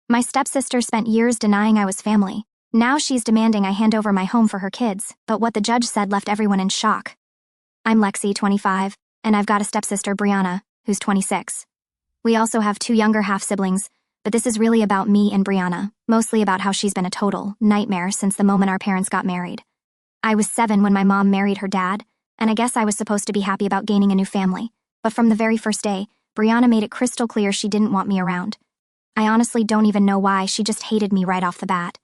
My stepsister spent years denying I was family. Now she's demanding I hand over my home for her kids, but what the judge said left everyone in shock. I'm Lexi, 25, and I've got a stepsister, Brianna, who's 26. We also have 2 younger half-siblings, but this is really about me and Brianna, mostly about how she's been a total nightmare since the moment our parents got married. I was 7 when my mom married her dad, and I guess I was supposed to be happy about gaining a new family, but from the very first day, Brianna made it crystal clear she didn't want me around. I honestly don't even know why, she just hated me right off the bat.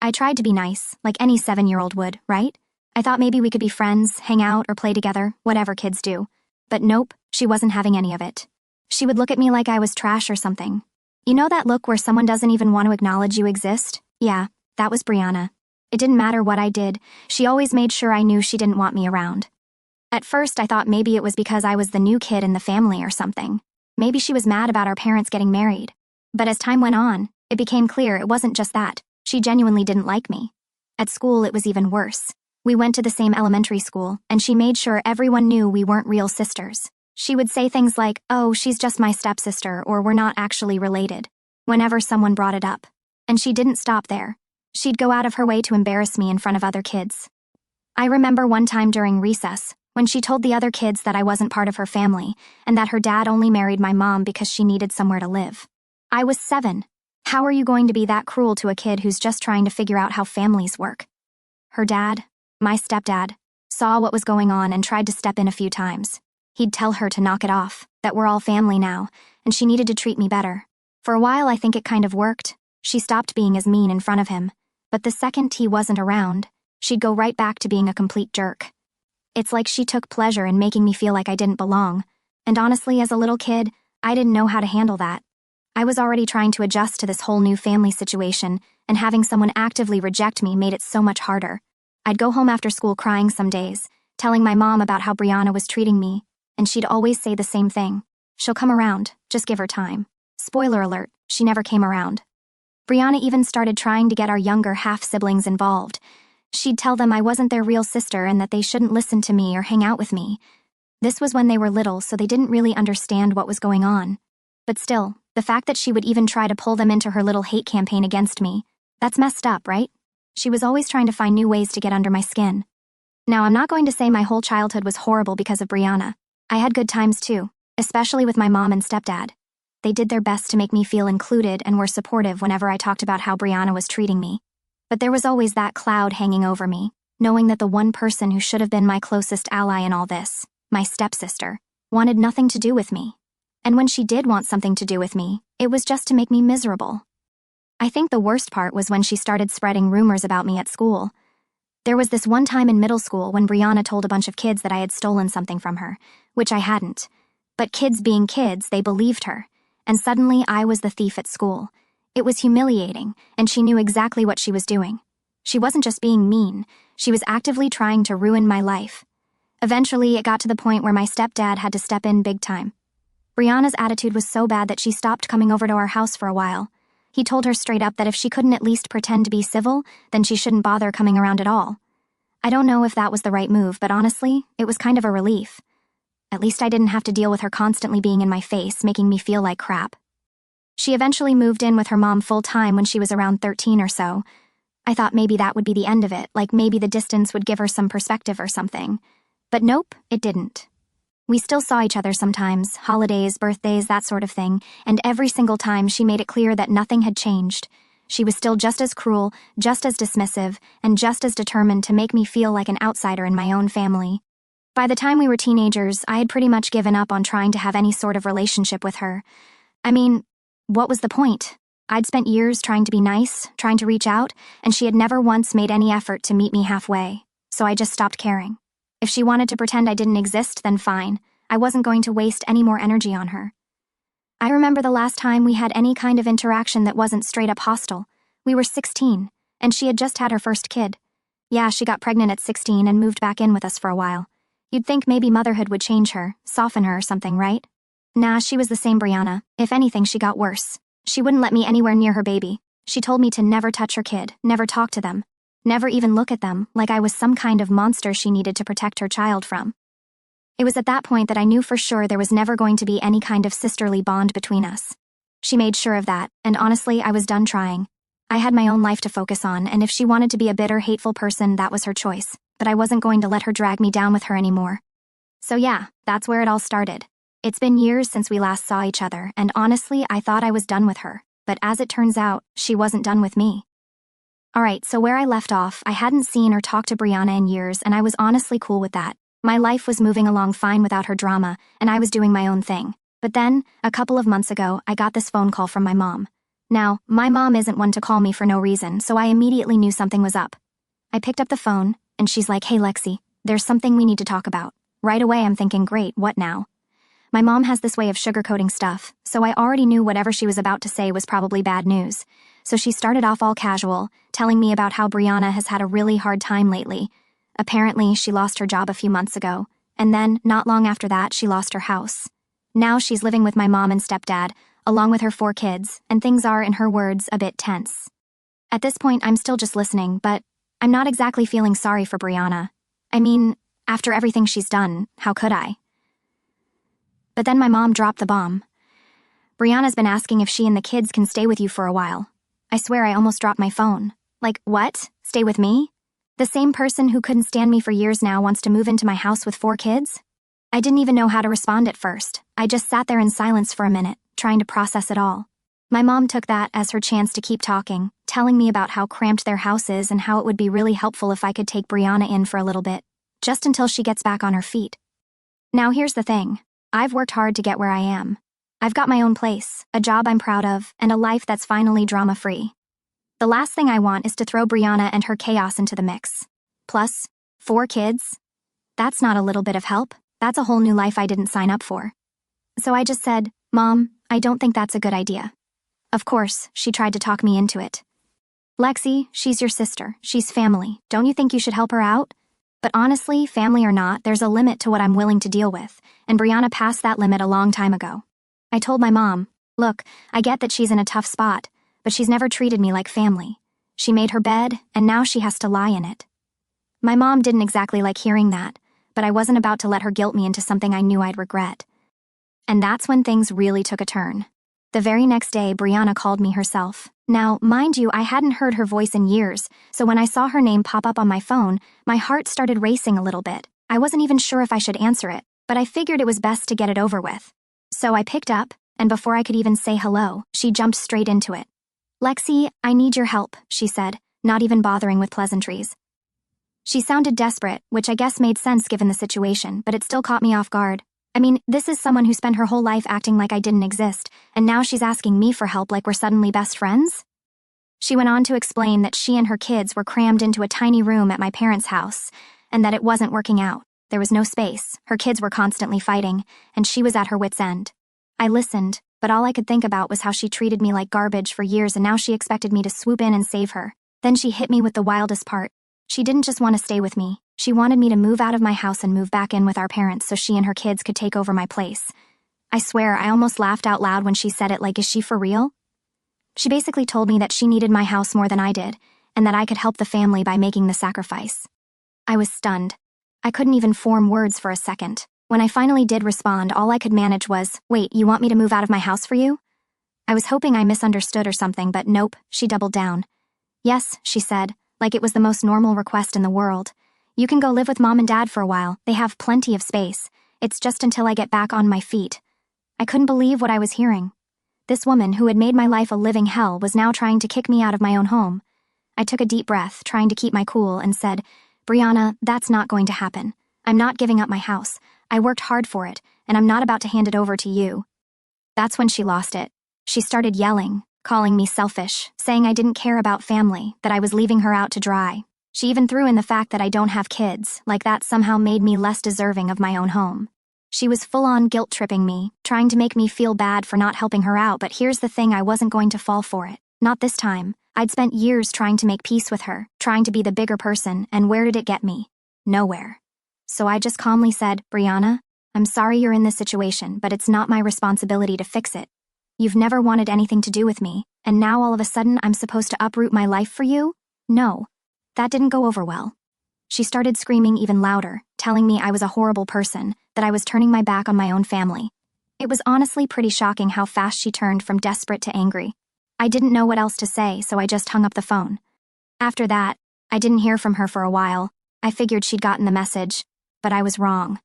I tried to be nice, like any 7-year-old would, right? I thought maybe we could be friends, hang out, or play together, whatever kids do. But nope, she wasn't having any of it. She would look at me like I was trash or something. You know that look where someone doesn't even want to acknowledge you exist? Yeah, that was Brianna. It didn't matter what I did, she always made sure I knew she didn't want me around. At first I thought maybe it was because I was the new kid in the family or something. Maybe she was mad about our parents getting married. But as time went on, it became clear it wasn't just that. She genuinely didn't like me. At school, it was even worse. We went to the same elementary school, and she made sure everyone knew we weren't real sisters. She would say things like, "Oh, she's just my stepsister," or "We're not actually related," whenever someone brought it up. And she didn't stop there. She'd go out of her way to embarrass me in front of other kids. I remember one time during recess, when she told the other kids that I wasn't part of her family, and that her dad only married my mom because she needed somewhere to live. I was 7. How are you going to be that cruel to a kid who's just trying to figure out how families work? Her dad, my stepdad, saw what was going on and tried to step in a few times. He'd tell her to knock it off, that we're all family now, and she needed to treat me better. For a while I think it kind of worked. She stopped being as mean in front of him. But the second he wasn't around, she'd go right back to being a complete jerk. It's like she took pleasure in making me feel like I didn't belong. And honestly, as a little kid, I didn't know how to handle that. I was already trying to adjust to this whole new family situation, and having someone actively reject me made it so much harder. I'd go home after school crying some days, telling my mom about how Brianna was treating me, and she'd always say the same thing. "She'll come around, just give her time." Spoiler alert, she never came around. Brianna even started trying to get our younger half-siblings involved. She'd tell them I wasn't their real sister and that they shouldn't listen to me or hang out with me. This was when they were little, so they didn't really understand what was going on. But still, the fact that she would even try to pull them into her little hate campaign against me, that's messed up, right? She was always trying to find new ways to get under my skin. Now, I'm not going to say my whole childhood was horrible because of Brianna. I had good times too, especially with my mom and stepdad. They did their best to make me feel included and were supportive whenever I talked about how Brianna was treating me. But there was always that cloud hanging over me, knowing that the one person who should have been my closest ally in all this, my stepsister, wanted nothing to do with me. And when she did want something to do with me, it was just to make me miserable. I think the worst part was when she started spreading rumors about me at school. There was this one time in middle school when Brianna told a bunch of kids that I had stolen something from her, which I hadn't. But kids being kids, they believed her. And suddenly I was the thief at school. It was humiliating, and she knew exactly what she was doing. She wasn't just being mean, she was actively trying to ruin my life. Eventually, it got to the point where my stepdad had to step in big time. Brianna's attitude was so bad that she stopped coming over to our house for a while. He told her straight up that if she couldn't at least pretend to be civil, then she shouldn't bother coming around at all. I don't know if that was the right move, but honestly, it was kind of a relief. At least I didn't have to deal with her constantly being in my face, making me feel like crap. She eventually moved in with her mom full-time when she was around 13 or so. I thought maybe that would be the end of it, like maybe the distance would give her some perspective or something. But nope, it didn't. We still saw each other sometimes, holidays, birthdays, that sort of thing, and every single time she made it clear that nothing had changed. She was still just as cruel, just as dismissive, and just as determined to make me feel like an outsider in my own family. By the time we were teenagers, I had pretty much given up on trying to have any sort of relationship with her. I mean, what was the point? I'd spent years trying to be nice, trying to reach out, and she had never once made any effort to meet me halfway, so I just stopped caring. If she wanted to pretend I didn't exist, then fine. I wasn't going to waste any more energy on her. I remember the last time we had any kind of interaction that wasn't straight up hostile. We were 16, and she had just had her first kid. Yeah, she got pregnant at 16 and moved back in with us for a while. You'd think maybe motherhood would change her, soften her or something, right? Nah, she was the same Brianna. If anything, she got worse. She wouldn't let me anywhere near her baby. She told me to never touch her kid, never talk to them, never even look at them, like I was some kind of monster she needed to protect her child from. It was at that point that I knew for sure there was never going to be any kind of sisterly bond between us. She made sure of that, and honestly, I was done trying. I had my own life to focus on, and if she wanted to be a bitter, hateful person, that was her choice, but I wasn't going to let her drag me down with her anymore. So yeah, that's where it all started. It's been years since we last saw each other, and honestly, I thought I was done with her, but as it turns out, she wasn't done with me. Alright, so where I left off, I hadn't seen or talked to Brianna in years, and I was honestly cool with that. My life was moving along fine without her drama, and I was doing my own thing. But then, a couple of months ago, I got this phone call from my mom. Now, my mom isn't one to call me for no reason, so I immediately knew something was up. I picked up the phone, and she's like, "Hey Lexi, there's something we need to talk about." Right away I'm thinking, great, what now? My mom has this way of sugarcoating stuff, so I already knew whatever she was about to say was probably bad news. So she started off all casual, telling me about how Brianna has had a really hard time lately. Apparently, she lost her job a few months ago, and then, not long after that, she lost her house. Now she's living with my mom and stepdad, along with her 4 kids, and things are, in her words, a bit tense. At this point, I'm still just listening, but I'm not exactly feeling sorry for Brianna. I mean, after everything she's done, how could I? But then my mom dropped the bomb. "Brianna's been asking if she and the kids can stay with you for a while." I swear I almost dropped my phone. Like, what? Stay with me? The same person who couldn't stand me for years now wants to move into my house with 4 kids? I didn't even know how to respond at first. I just sat there in silence for a minute, trying to process it all. My mom took that as her chance to keep talking, telling me about how cramped their house is and how it would be really helpful if I could take Brianna in for a little bit, just until she gets back on her feet. Now here's the thing. I've worked hard to get where I am. I've got my own place, a job I'm proud of, and a life that's finally drama-free. The last thing I want is to throw Brianna and her chaos into the mix. Plus, 4 kids? That's not a little bit of help. That's a whole new life I didn't sign up for. So I just said, "Mom, I don't think that's a good idea." Of course, she tried to talk me into it. "Lexi, she's your sister. She's family. Don't you think you should help her out?" But honestly, family or not, there's a limit to what I'm willing to deal with, and Brianna passed that limit a long time ago. I told my mom, "Look, I get that she's in a tough spot, but she's never treated me like family. She made her bed, and now she has to lie in it." My mom didn't exactly like hearing that, but I wasn't about to let her guilt me into something I knew I'd regret. And that's when things really took a turn. The very next day, Brianna called me herself. Now, mind you, I hadn't heard her voice in years, so when I saw her name pop up on my phone, my heart started racing a little bit. I wasn't even sure if I should answer it, but I figured it was best to get it over with. So I picked up, and before I could even say hello, she jumped straight into it. "Lexi, I need your help," she said, not even bothering with pleasantries. She sounded desperate, which I guess made sense given the situation, but it still caught me off guard. I mean, this is someone who spent her whole life acting like I didn't exist, and now she's asking me for help like we're suddenly best friends? She went on to explain that she and her kids were crammed into a tiny room at my parents' house, and that it wasn't working out. There was no space, her kids were constantly fighting, and she was at her wit's end. I listened, but all I could think about was how she treated me like garbage for years, and now she expected me to swoop in and save her. Then she hit me with the wildest part. She didn't just want to stay with me. She wanted me to move out of my house and move back in with our parents so she and her kids could take over my place. I swear, I almost laughed out loud when she said it, like, is she for real? She basically told me that she needed my house more than I did, and that I could help the family by making the sacrifice. I was stunned. I couldn't even form words for a second. When I finally did respond, all I could manage was, "Wait, you want me to move out of my house for you?" I was hoping I misunderstood or something, but nope, she doubled down. "Yes," she said, like it was the most normal request in the world. "You can go live with Mom and Dad for a while. They have plenty of space. It's just until I get back on my feet." I couldn't believe what I was hearing. This woman, who had made my life a living hell, was now trying to kick me out of my own home. I took a deep breath, trying to keep my cool, and said, "Brianna, that's not going to happen. I'm not giving up my house. I worked hard for it, and I'm not about to hand it over to you." That's when she lost it. She started yelling, calling me selfish, saying I didn't care about family, that I was leaving her out to dry. She even threw in the fact that I don't have kids, like that somehow made me less deserving of my own home. She was full-on guilt-tripping me, trying to make me feel bad for not helping her out, but here's the thing, I wasn't going to fall for it. Not this time. I'd spent years trying to make peace with her, trying to be the bigger person, and where did it get me? Nowhere. So I just calmly said, "Brianna, I'm sorry you're in this situation, but it's not my responsibility to fix it. You've never wanted anything to do with me, and now all of a sudden I'm supposed to uproot my life for you? No." That didn't go over well. She started screaming even louder, telling me I was a horrible person, that I was turning my back on my own family. It was honestly pretty shocking how fast she turned from desperate to angry. I didn't know what else to say, so I just hung up the phone. After that, I didn't hear from her for a while. I figured she'd gotten the message, but I was wrong.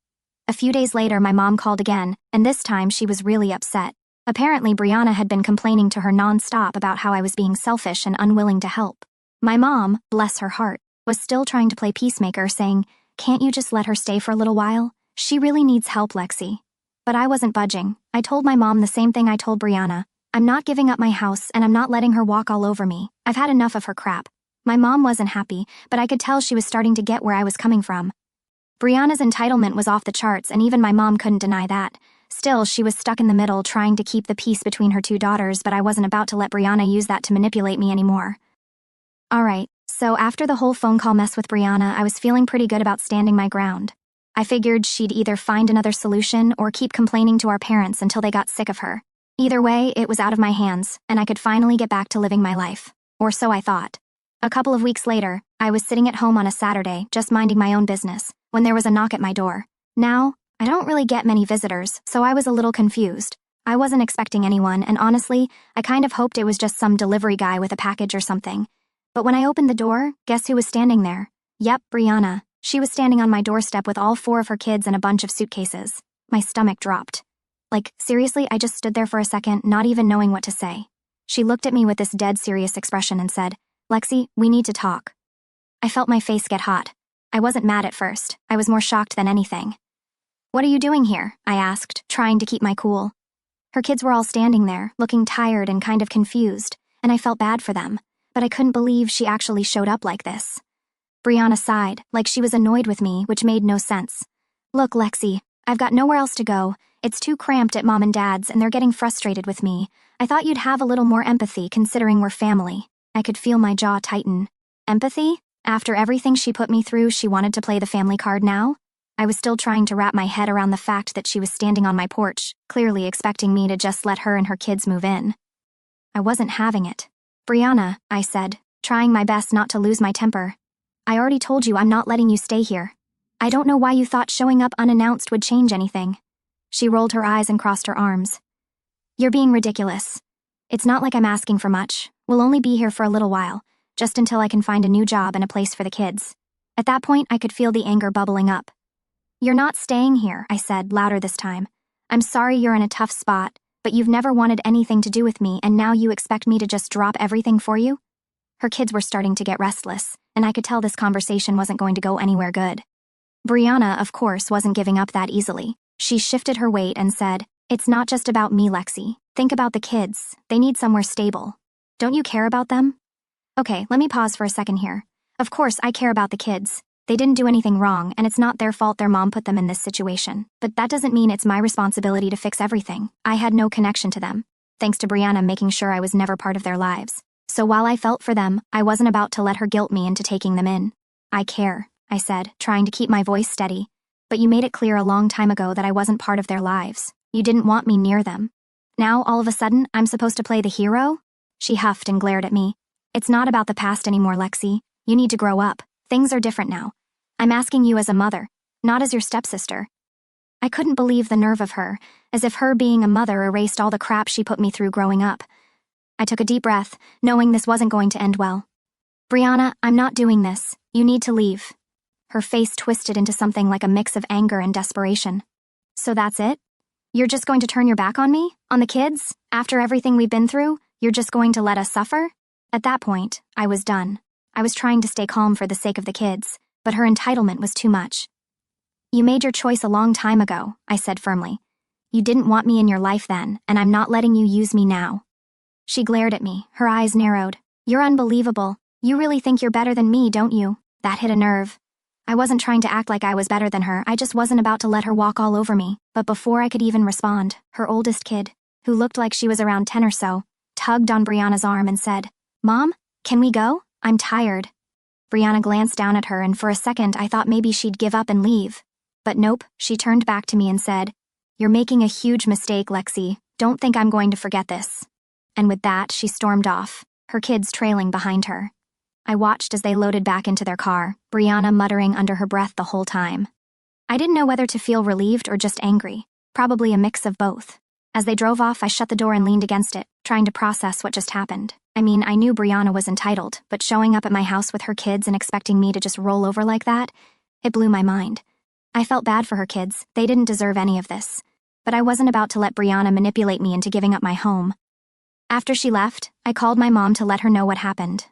A few days later, my mom called again, and this time she was really upset. Apparently, Brianna had been complaining to her non-stop about how I was being selfish and unwilling to help. My mom, bless her heart, was still trying to play peacemaker, saying, "Can't you just let her stay for a little while? She really needs help, Lexi." But I wasn't budging. I told my mom the same thing I told Brianna. I'm not giving up my house, and I'm not letting her walk all over me. I've had enough of her crap. My mom wasn't happy, but I could tell she was starting to get where I was coming from. Brianna's entitlement was off the charts, and even my mom couldn't deny that. Still, she was stuck in the middle, trying to keep the peace between her two daughters, but I wasn't about to let Brianna use that to manipulate me anymore. Alright, so after the whole phone call mess with Brianna, I was feeling pretty good about standing my ground. I figured she'd either find another solution or keep complaining to our parents until they got sick of her. Either way, it was out of my hands, and I could finally get back to living my life. Or so I thought. A couple of weeks later, I was sitting at home on a Saturday, just minding my own business, when there was a knock at my door. Now, I don't really get many visitors, so I was a little confused. I wasn't expecting anyone, and honestly, I kind of hoped it was just some delivery guy with a package or something. But when I opened the door, guess who was standing there? Yep, Brianna. She was standing on my doorstep with all 4 of her kids and a bunch of suitcases. My stomach dropped. Like, seriously, I just stood there for a second, not even knowing what to say. She looked at me with this dead serious expression and said, "Lexi, we need to talk." I felt my face get hot. I wasn't mad at first. I was more shocked than anything. "What are you doing here?" I asked, trying to keep my cool. Her kids were all standing there, looking tired and kind of confused, and I felt bad for them, but I couldn't believe she actually showed up like this. Brianna sighed, like she was annoyed with me, which made no sense. "Look, Lexi, I've got nowhere else to go. It's too cramped at Mom and Dad's, and they're getting frustrated with me. I thought you'd have a little more empathy, considering we're family." I could feel my jaw tighten. Empathy? After everything she put me through, she wanted to play the family card now? I was still trying to wrap my head around the fact that she was standing on my porch, clearly expecting me to just let her and her kids move in. I wasn't having it. "Brianna," I said, trying my best not to lose my temper. "I already told you I'm not letting you stay here. I don't know why you thought showing up unannounced would change anything." She rolled her eyes and crossed her arms. "You're being ridiculous. It's not like I'm asking for much. We'll only be here for a little while, just until I can find a new job and a place for the kids." At that point, I could feel the anger bubbling up. "You're not staying here," I said, louder this time. "I'm sorry you're in a tough spot, but you've never wanted anything to do with me, and now you expect me to just drop everything for you?" Her kids were starting to get restless, and I could tell this conversation wasn't going to go anywhere good. Brianna, of course, wasn't giving up that easily. She shifted her weight and said, "It's not just about me, Lexi. Think about the kids. They need somewhere stable. Don't you care about them?" Okay, let me pause for a second here. Of course, I care about the kids. They didn't do anything wrong, and it's not their fault their mom put them in this situation. But that doesn't mean it's my responsibility to fix everything. I had no connection to them, thanks to Brianna making sure I was never part of their lives. So while I felt for them, I wasn't about to let her guilt me into taking them in. "I care," I said, trying to keep my voice steady. "But you made it clear a long time ago that I wasn't part of their lives. You didn't want me near them. Now, all of a sudden, I'm supposed to play the hero?" She huffed and glared at me. "It's not about the past anymore, Lexi. You need to grow up. Things are different now. I'm asking you as a mother, not as your stepsister." I couldn't believe the nerve of her, as if her being a mother erased all the crap she put me through growing up. I took a deep breath, knowing this wasn't going to end well. "Brianna, I'm not doing this. You need to leave." Her face twisted into something like a mix of anger and desperation. "So that's it? You're just going to turn your back on me? On the kids? After everything we've been through, you're just going to let us suffer?" At that point, I was done. I was trying to stay calm for the sake of the kids, but her entitlement was too much. "You made your choice a long time ago," I said firmly. "You didn't want me in your life then, and I'm not letting you use me now." She glared at me, her eyes narrowed. "You're unbelievable. You really think you're better than me, don't you?" That hit a nerve. I wasn't trying to act like I was better than her, I just wasn't about to let her walk all over me. But before I could even respond, her oldest kid, who looked like she was around 10 or so, tugged on Brianna's arm and said, "Mom, can we go? I'm tired." Brianna glanced down at her, and for a second I thought maybe she'd give up and leave. But nope, she turned back to me and said, "You're making a huge mistake, Lexi. Don't think I'm going to forget this." And with that, she stormed off, her kids trailing behind her. I watched as they loaded back into their car, Brianna muttering under her breath the whole time. I didn't know whether to feel relieved or just angry, probably a mix of both. As they drove off, I shut the door and leaned against it, trying to process what just happened. I mean, I knew Brianna was entitled, but showing up at my house with her kids and expecting me to just roll over like that, it blew my mind. I felt bad for her kids. They didn't deserve any of this. But I wasn't about to let Brianna manipulate me into giving up my home. After she left, I called my mom to let her know what happened.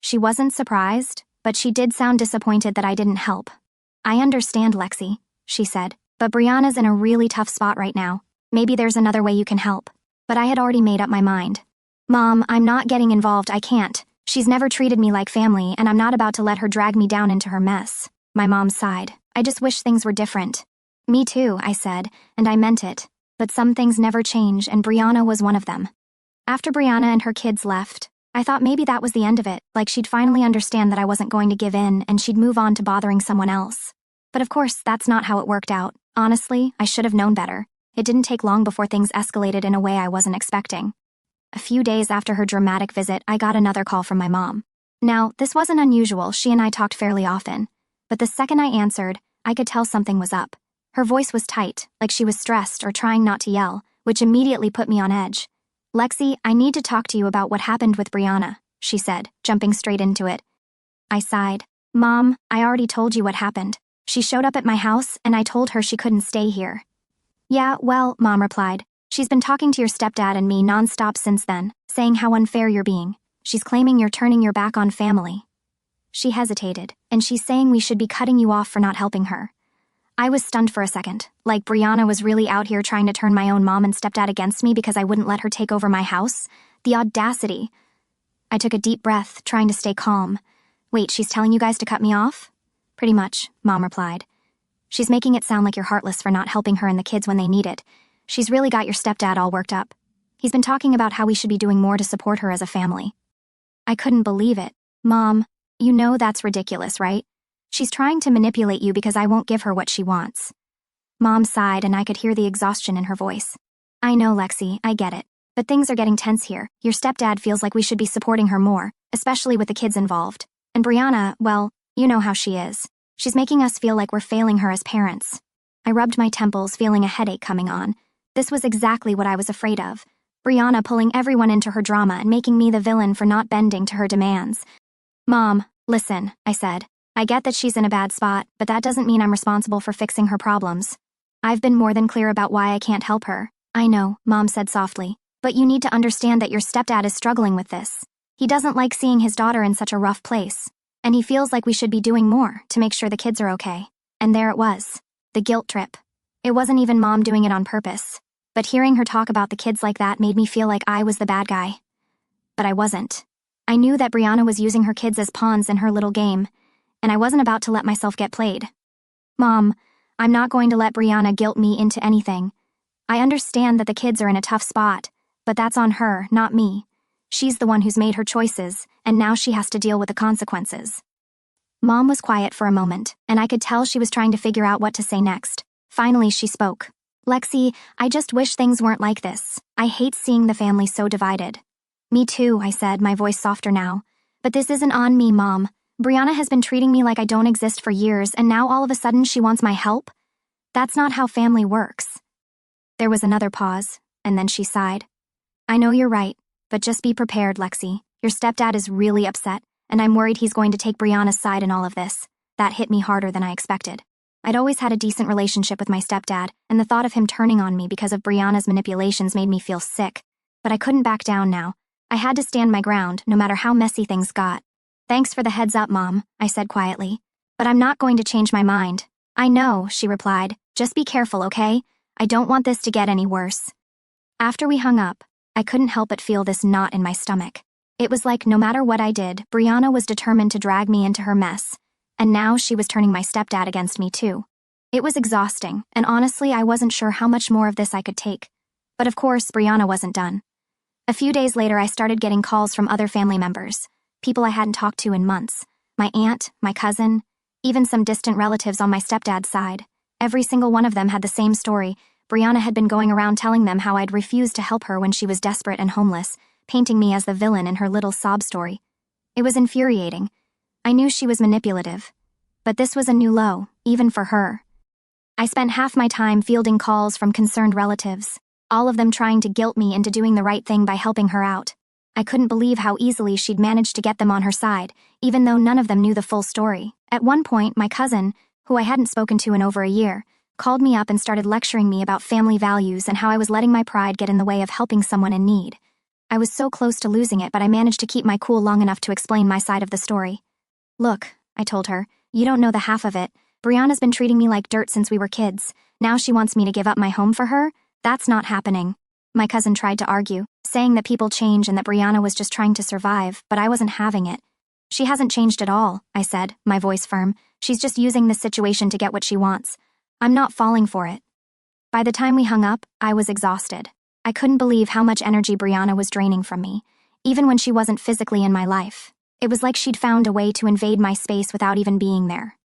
She wasn't surprised, but she did sound disappointed that I didn't help. "I understand, Lexi," she said, "but Brianna's in a really tough spot right now. Maybe there's another way you can help." But I had already made up my mind. "Mom, I'm not getting involved, I can't. She's never treated me like family, and I'm not about to let her drag me down into her mess." My mom sighed. "I just wish things were different." "Me too," I said, and I meant it. But some things never change, and Brianna was one of them. After Brianna and her kids left, I thought maybe that was the end of it, like she'd finally understand that I wasn't going to give in and she'd move on to bothering someone else. But of course, that's not how it worked out. Honestly, I should have known better. It didn't take long before things escalated in a way I wasn't expecting. A few days after her dramatic visit, I got another call from my mom. Now, this wasn't unusual. She and I talked fairly often. But the second I answered, I could tell something was up. Her voice was tight, like she was stressed or trying not to yell, which immediately put me on edge. "Lexi, I need to talk to you about what happened with Brianna," she said, jumping straight into it. I sighed. "Mom, I already told you what happened. She showed up at my house, and I told her she couldn't stay here." "Yeah, well," Mom replied, "she's been talking to your stepdad and me nonstop since then, saying how unfair you're being. She's claiming you're turning your back on family." She hesitated, and she's saying we should be cutting you off for not helping her. I was stunned for a second, like Brianna was really out here trying to turn my own mom and stepdad against me because I wouldn't let her take over my house. The audacity. I took a deep breath, trying to stay calm. "Wait, she's telling you guys to cut me off?" "Pretty much," Mom replied. "She's making it sound like you're heartless for not helping her and the kids when they need it. She's really got your stepdad all worked up. He's been talking about how we should be doing more to support her as a family." I couldn't believe it. "Mom, you know that's ridiculous, right? She's trying to manipulate you because I won't give her what she wants." Mom sighed, and I could hear the exhaustion in her voice. "I know, Lexi, I get it. But things are getting tense here. Your stepdad feels like we should be supporting her more, especially with the kids involved. And Brianna, well, you know how she is. She's making us feel like we're failing her as parents." I rubbed my temples, feeling a headache coming on. This was exactly what I was afraid of. Brianna pulling everyone into her drama and making me the villain for not bending to her demands. "Mom, listen," I said. "I get that she's in a bad spot, but that doesn't mean I'm responsible for fixing her problems. I've been more than clear about why I can't help her." "I know," Mom said softly, "but you need to understand that your stepdad is struggling with this. He doesn't like seeing his daughter in such a rough place, and he feels like we should be doing more to make sure the kids are okay." And there it was, the guilt trip. It wasn't even Mom doing it on purpose, but hearing her talk about the kids like that made me feel like I was the bad guy. But I wasn't. I knew that Brianna was using her kids as pawns in her little game, and I wasn't about to let myself get played. "Mom, I'm not going to let Brianna guilt me into anything. I understand that the kids are in a tough spot, but that's on her, not me. She's the one who's made her choices, and now she has to deal with the consequences." Mom was quiet for a moment, and I could tell she was trying to figure out what to say next. Finally, she spoke. "Lexi, I just wish things weren't like this. I hate seeing the family so divided." "Me too," I said, my voice softer now. "But this isn't on me, Mom. Brianna has been treating me like I don't exist for years, and now all of a sudden she wants my help? That's not how family works." There was another pause, and then she sighed. "I know you're right, but just be prepared, Lexi. Your stepdad is really upset, and I'm worried he's going to take Brianna's side in all of this." That hit me harder than I expected. I'd always had a decent relationship with my stepdad, and the thought of him turning on me because of Brianna's manipulations made me feel sick. But I couldn't back down now. I had to stand my ground, no matter how messy things got. "Thanks for the heads up, Mom," I said quietly. "But I'm not going to change my mind." "I know," she replied. "Just be careful, okay? I don't want this to get any worse." After we hung up, I couldn't help but feel this knot in my stomach. It was like no matter what I did, Brianna was determined to drag me into her mess, and now she was turning my stepdad against me too. It was exhausting, and honestly, I wasn't sure how much more of this I could take. But of course, Brianna wasn't done. A few days later, I started getting calls from other family members, people I hadn't talked to in months. My aunt, my cousin, even some distant relatives on my stepdad's side. Every single one of them had the same story. Brianna had been going around telling them how I'd refused to help her when she was desperate and homeless, painting me as the villain in her little sob story. It was infuriating. I knew she was manipulative. But this was a new low, even for her. I spent half my time fielding calls from concerned relatives, all of them trying to guilt me into doing the right thing by helping her out. I couldn't believe how easily she'd managed to get them on her side, even though none of them knew the full story. At one point, my cousin, who I hadn't spoken to in over a year, called me up and started lecturing me about family values and how I was letting my pride get in the way of helping someone in need. I was so close to losing it, but I managed to keep my cool long enough to explain my side of the story. Look, I told her, you don't know the half of it. Brianna's been treating me like dirt since we were kids. Now she wants me to give up my home for her? That's not happening. My cousin tried to argue, saying that people change and that Brianna was just trying to survive, but I wasn't having it. She hasn't changed at all, I said, my voice firm. She's just using this situation to get what she wants. I'm not falling for it. By the time we hung up, I was exhausted. I couldn't believe how much energy Brianna was draining from me, even when she wasn't physically in my life. It was like she'd found a way to invade my space without even being there.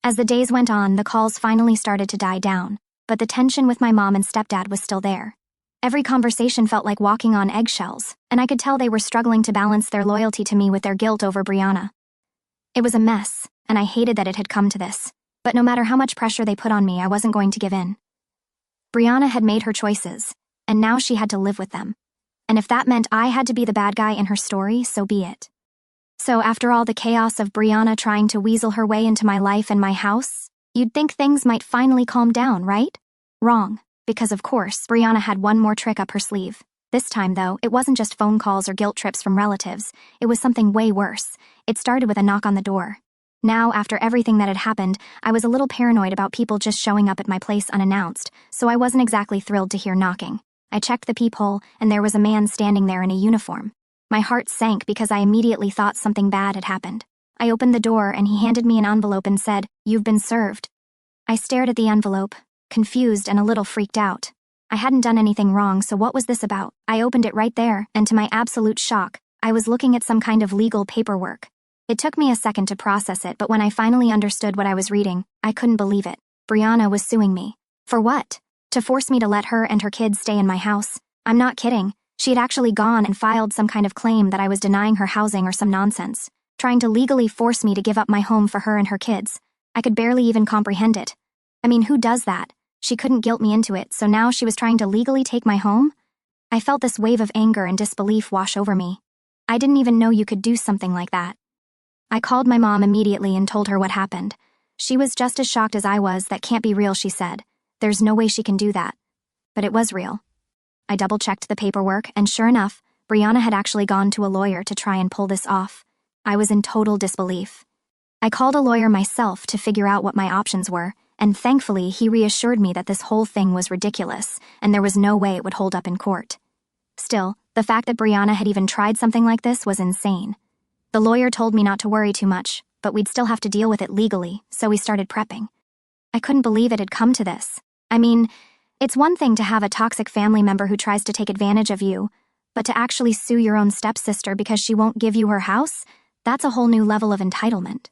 As the days went on, the calls finally started to die down, but the tension with my mom and stepdad was still there. Every conversation felt like walking on eggshells, and I could tell they were struggling to balance their loyalty to me with their guilt over Brianna. It was a mess, and I hated that it had come to this, but no matter how much pressure they put on me, I wasn't going to give in. Brianna had made her choices, and now she had to live with them. And if that meant I had to be the bad guy in her story, so be it. So after all the chaos of Brianna trying to weasel her way into my life and my house, you'd think things might finally calm down, right? Wrong, because of course, Brianna had one more trick up her sleeve. This time, though, it wasn't just phone calls or guilt trips from relatives. It was something way worse. It started with a knock on the door. Now, after everything that had happened, I was a little paranoid about people just showing up at my place unannounced, so I wasn't exactly thrilled to hear knocking. I checked the peephole, and there was a man standing there in a uniform. My heart sank because I immediately thought something bad had happened. I opened the door, and he handed me an envelope and said, "You've been served." I stared at the envelope, confused and a little freaked out. I hadn't done anything wrong, so what was this about? I opened it right there, and to my absolute shock, I was looking at some kind of legal paperwork. It took me a second to process it, but when I finally understood what I was reading, I couldn't believe it. Brianna was suing me. For what? To force me to let her and her kids stay in my house. I'm not kidding. She had actually gone and filed some kind of claim that I was denying her housing or some nonsense, trying to legally force me to give up my home for her and her kids. I could barely even comprehend it. I mean, who does that? She couldn't guilt me into it, so now she was trying to legally take my home? I felt this wave of anger and disbelief wash over me. I didn't even know you could do something like that. I called my mom immediately and told her what happened. She was just as shocked as I was. That can't be real, she said. There's no way she can do that. But it was real. I double-checked the paperwork, and sure enough, Brianna had actually gone to a lawyer to try and pull this off. I was in total disbelief. I called a lawyer myself to figure out what my options were, and thankfully he reassured me that this whole thing was ridiculous, and there was no way it would hold up in court. Still, the fact that Brianna had even tried something like this was insane. The lawyer told me not to worry too much, but we'd still have to deal with it legally, so we started prepping. I couldn't believe it had come to this. I mean, it's one thing to have a toxic family member who tries to take advantage of you, but to actually sue your own stepsister because she won't give you her house, that's a whole new level of entitlement.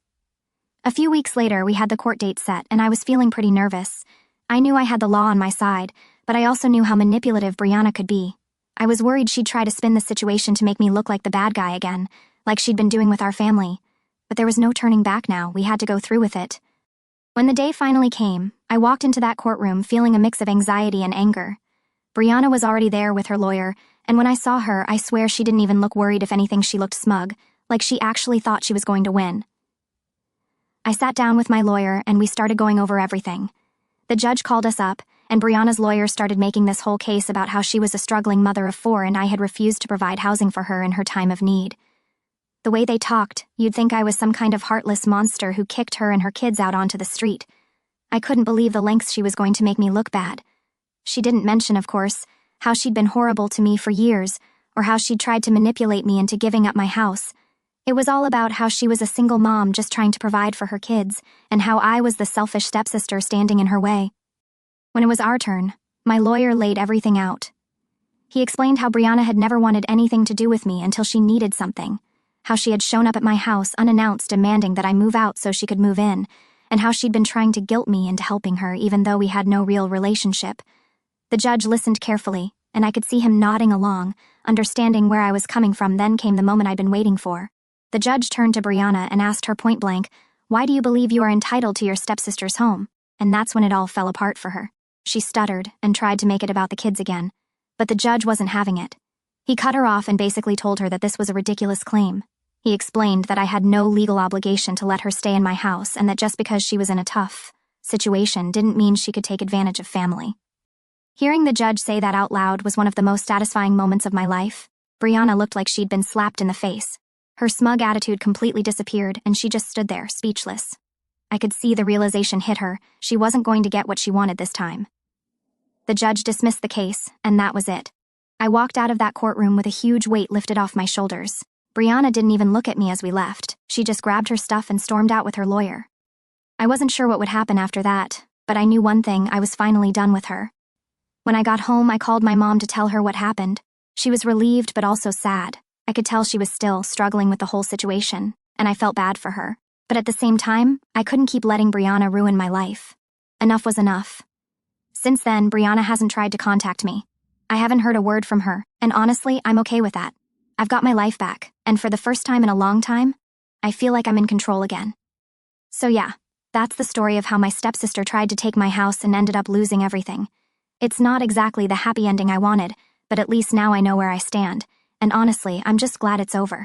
A few weeks later, we had the court date set, and I was feeling pretty nervous. I knew I had the law on my side, but I also knew how manipulative Brianna could be. I was worried she'd try to spin the situation to make me look like the bad guy again, like she'd been doing with our family. But there was no turning back now. We had to go through with it. When the day finally came, I walked into that courtroom feeling a mix of anxiety and anger. Brianna was already there with her lawyer, and when I saw her, I swear she didn't even look worried. If anything, she looked smug, like she actually thought she was going to win. I sat down with my lawyer, and we started going over everything. The judge called us up, and Brianna's lawyer started making this whole case about how she was a struggling mother of 4 and I had refused to provide housing for her in her time of need. The way they talked, you'd think I was some kind of heartless monster who kicked her and her kids out onto the street. I couldn't believe the lengths she was going to make me look bad. She didn't mention, of course, how she'd been horrible to me for years, or how she'd tried to manipulate me into giving up my house. It was all about how she was a single mom just trying to provide for her kids, and how I was the selfish stepsister standing in her way. When it was our turn, my lawyer laid everything out. He explained how Brianna had never wanted anything to do with me until she needed something, how she had shown up at my house unannounced demanding that I move out so she could move in, and how she'd been trying to guilt me into helping her even though we had no real relationship. The judge listened carefully, and I could see him nodding along, understanding where I was coming from. Then came the moment I'd been waiting for. The judge turned to Brianna and asked her point blank, "Why do you believe you are entitled to your stepsister's home?" And that's when it all fell apart for her. She stuttered and tried to make it about the kids again. But the judge wasn't having it. He cut her off and basically told her that this was a ridiculous claim. He explained that I had no legal obligation to let her stay in my house and that just because she was in a tough situation didn't mean she could take advantage of family. Hearing the judge say that out loud was one of the most satisfying moments of my life. Brianna looked like she'd been slapped in the face. Her smug attitude completely disappeared and she just stood there, speechless. I could see the realization hit her. She wasn't going to get what she wanted this time. The judge dismissed the case, and that was it. I walked out of that courtroom with a huge weight lifted off my shoulders. Brianna didn't even look at me as we left. She just grabbed her stuff and stormed out with her lawyer. I wasn't sure what would happen after that, but I knew one thing: I was finally done with her. When I got home, I called my mom to tell her what happened. She was relieved but also sad. I could tell she was still struggling with the whole situation, and I felt bad for her. But at the same time, I couldn't keep letting Brianna ruin my life. Enough was enough. Since then, Brianna hasn't tried to contact me. I haven't heard a word from her, and honestly, I'm okay with that. I've got my life back, and for the first time in a long time, I feel like I'm in control again. So yeah, that's the story of how my stepsister tried to take my house and ended up losing everything. It's not exactly the happy ending I wanted, but at least now I know where I stand, and honestly, I'm just glad it's over.